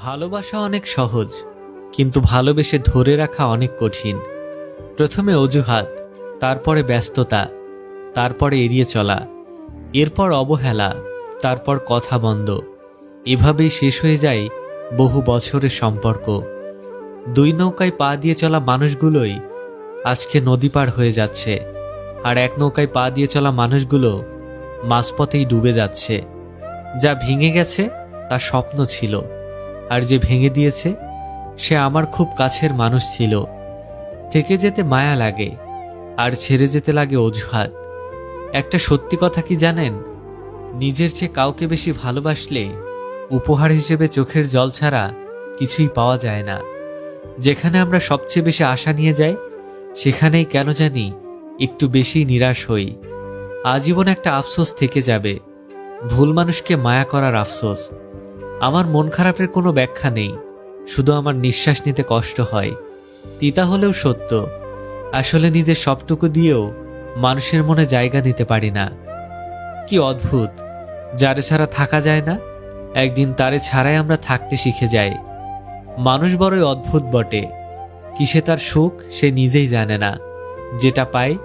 ভালোবাসা অনেক সহজ, কিন্তু ভালোবেসে ধরে রাখা অনেক কঠিন। প্রথমে অজুহাত, তারপরে ব্যস্ততা, তারপরে এড়িয়ে চলা, এরপর অবহেলা, তারপর কথা বন্ধ। এভাবেই শেষ হয়ে যায় বহু বছরের সম্পর্ক। দুই নৌকায় পা দিয়ে চলা মানুষগুলোই আজকে নদী পার হয়ে যাচ্ছে, আর এক নৌকায় পা দিয়ে চলা মানুষগুলো মাঝপথেই ডুবে যাচ্ছে। যা ভেঙে গেছে তা স্বপ্ন ছিল, আর যে ভেঙে দিয়েছে সে আমার খুব কাছের মানুষ ছিল। থেকে যেতে মায়া লাগে, আর ছেড়ে যেতে লাগে অজুহাত। একটা সত্যি কথা কি জানেন? নিজের চেয়ে কাউকে বেশি ভালোবাসলে উপহার হিসেবে চোখের জল ছাড়া কিছুই পাওয়া যায় না। যেখানে আমরা সবচেয়ে বেশি আশা নিয়ে যাই, সেখানেই কেন জানি একটু বেশি নিরাশ হই। আজীবন একটা আফসোস থেকে যাবে, ভুল মানুষকে মায়া করার আফসোস। আমার মন খারাপের কোনো ব্যাখ্যা নেই, শুধু আমার নিঃশ্বাস নিতে কষ্ট হয়। তিতা হলেও সত্য, আসলে নিজের সবটুকু দিয়েও মানুষের মনে জায়গা নিতে পারি না। কি অদ্ভুত, যারে ছাড়া থাকা যায় না, একদিন তারে ছাড়াই আমরা থাকতে শিখে যাই। মানুষ বড়ই অদ্ভুত বটে, কিসে তার সুখ সে নিজেই জানে না। যেটা পায়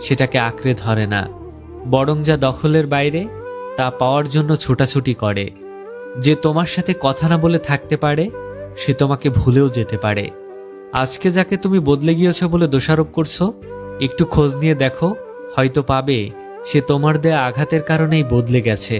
সেটাকে আঁকড়ে ধরে না, বরং যা দখলের বাইরে তা পাওয়ার জন্য ছোটাছুটি করে। যে তোমার সাথে কথা না বলে থাকতে পারে, সে তোমাকে ভুলেও যেতে পারে। আজকে যাকে তুমি বদলে গিয়েছো বলে দোষারোপ করছো, একটু খোঁজ নিয়ে দেখো, হয়তো পাবে সে তোমার দেয়া আঘাতের কারণেই বদলে গেছে।